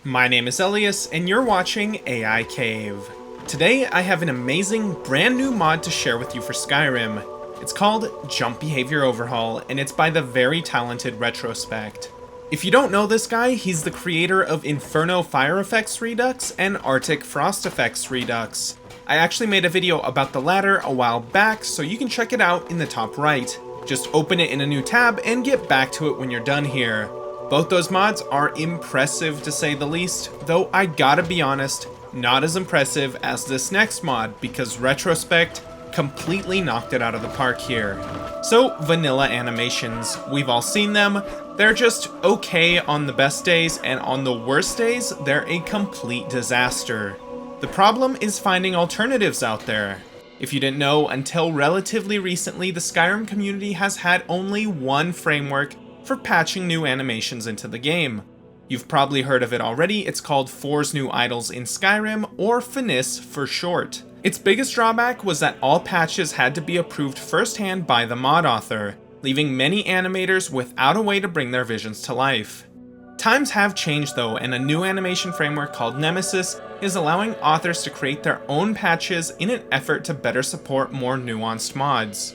My name is Elias, and you're watching AI Cave. Today, I have an amazing, brand new mod to share with you for Skyrim. It's called Jump Behavior Overhaul, and it's by the very talented Retrospect. If you don't know this guy, he's the creator of Inferno Fire Effects Redux and Arctic Frost Effects Redux. I actually made a video about the latter a while back, so you can check it out in the top right. Just open it in a new tab and get back to it when you're done here. Both those mods are impressive to say the least, though I gotta be honest, not as impressive as this next mod because Retrospect completely knocked it out of the park here. So, vanilla animations, we've all seen them. They're just okay on the best days, and on the worst days, they're a complete disaster. The problem is finding alternatives out there. If you didn't know, until relatively recently, the Skyrim community has had only one framework for patching new animations into the game. You've probably heard of it already, it's called Four's New Idols in Skyrim, or FNIS for short. Its biggest drawback was that all patches had to be approved firsthand by the mod author, leaving many animators without a way to bring their visions to life. Times have changed though, and a new animation framework called Nemesis is allowing authors to create their own patches in an effort to better support more nuanced mods.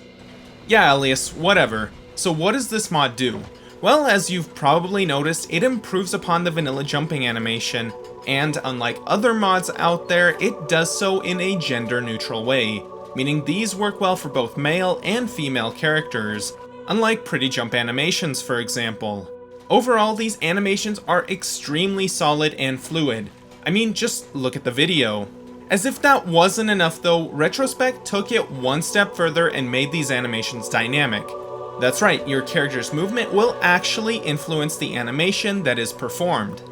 Yeah, Elias, whatever. So what does this mod do? Well, as you've probably noticed, it improves upon the vanilla jumping animation, and unlike other mods out there, it does so in a gender-neutral way, meaning these work well for both male and female characters, unlike pretty jump animations, for example. Overall, these animations are extremely solid and fluid. I mean, just look at the video. As if that wasn't enough though, Retrospect took it one step further and made these animations dynamic. That's right, your character's movement will actually influence the animation that is performed.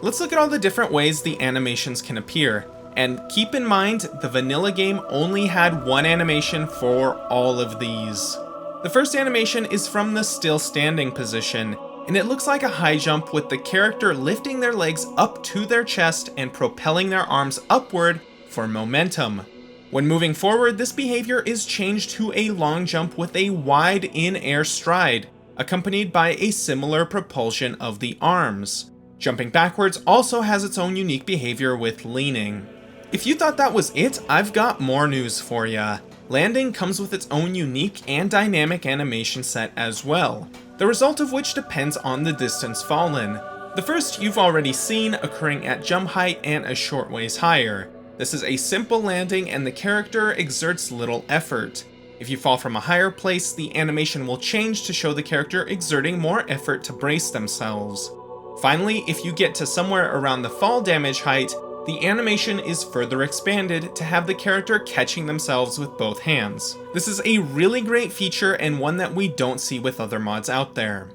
Let's look at all the different ways the animations can appear, and keep in mind the vanilla game only had one animation for all of these. The first animation is from the still standing position, and it looks like a high jump with the character lifting their legs up to their chest and propelling their arms upward for momentum. When moving forward, this behavior is changed to a long jump with a wide in-air stride, accompanied by a similar propulsion of the arms. Jumping backwards also has its own unique behavior with leaning. If you thought that was it, I've got more news for ya. Landing comes with its own unique and dynamic animation set as well, the result of which depends on the distance fallen. The first you've already seen, occurring at jump height and a short ways higher. This is a simple landing and the character exerts little effort. If you fall from a higher place, the animation will change to show the character exerting more effort to brace themselves. Finally, if you get to somewhere around the fall damage height, the animation is further expanded to have the character catching themselves with both hands. This is a really great feature and one that we don't see with other mods out there.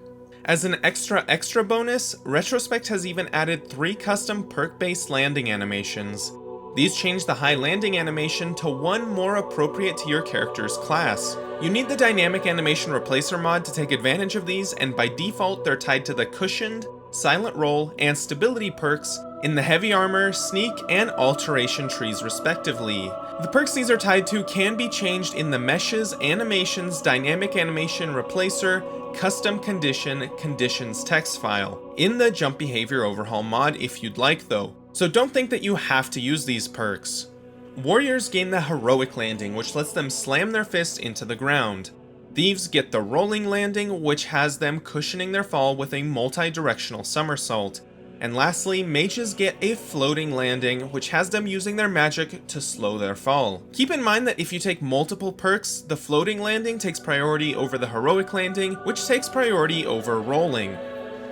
As an extra bonus, Retrospect has even added 3 custom perk-based landing animations. These change the high landing animation to one more appropriate to your character's class. You need the Dynamic Animation Replacer mod to take advantage of these, and by default they're tied to the Cushioned, Silent Roll, and Stability perks in the Heavy Armor, Sneak, and Alteration trees respectively. The perks these are tied to can be changed in the Meshes, Animations, Dynamic Animation Replacer, Custom Conditions text file, in the Jump Behavior Overhaul mod if you'd like though. So don't think that you have to use these perks. Warriors gain the Heroic Landing, which lets them slam their fist into the ground. Thieves get the Rolling Landing, which has them cushioning their fall with a multi-directional somersault. And lastly, mages get a Floating Landing, which has them using their magic to slow their fall. Keep in mind that if you take multiple perks, the Floating Landing takes priority over the Heroic Landing, which takes priority over Rolling.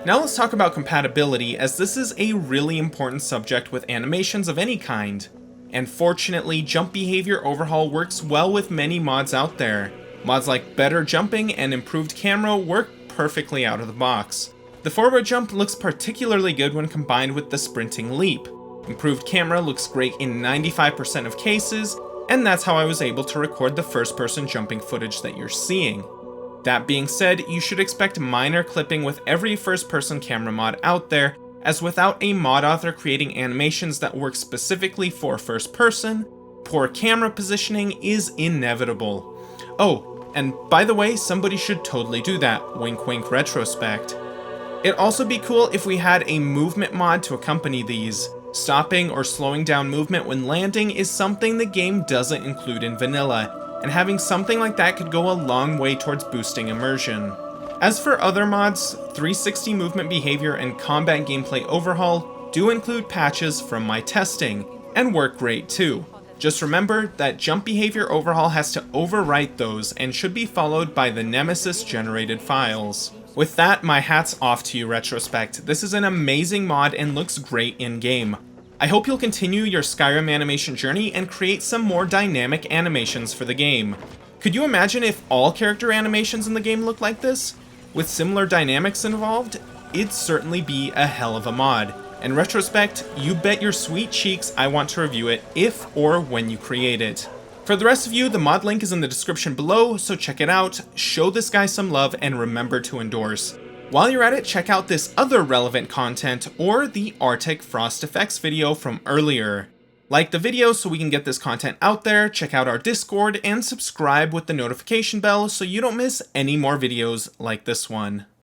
Now let's talk about compatibility, as this is a really important subject with animations of any kind. And fortunately, Jump Behavior Overhaul works well with many mods out there. Mods like Better Jumping and Improved Camera work perfectly out of the box. The forward jump looks particularly good when combined with the sprinting leap. Improved Camera looks great in 95% of cases, and that's how I was able to record the first-person jumping footage that you're seeing. That being said, you should expect minor clipping with every first-person camera mod out there, as without a mod author creating animations that work specifically for first person, poor camera positioning is inevitable. Oh, and by the way, somebody should totally do that, wink wink Retrospect. It'd also be cool if we had a movement mod to accompany these. Stopping or slowing down movement when landing is something the game doesn't include in vanilla, and having something like that could go a long way towards boosting immersion. As for other mods, 360 movement behavior and combat gameplay overhaul do include patches from my testing, and work great too. Just remember that jump behavior overhaul has to overwrite those and should be followed by the Nemesis generated files. With that, my hat's off to you, Retrospect. This is an amazing mod and looks great in-game. I hope you'll continue your Skyrim animation journey and create some more dynamic animations for the game. Could you imagine if all character animations in the game looked like this? With similar dynamics involved, it'd certainly be a hell of a mod. And Retrospect, you bet your sweet cheeks I want to review it if or when you create it. For the rest of you, the mod link is in the description below, so check it out, show this guy some love, and remember to endorse. While you're at it, check out this other relevant content or the Arctic Frost Effects video from earlier. Like the video so we can get this content out there, check out our Discord, and subscribe with the notification bell so you don't miss any more videos like this one.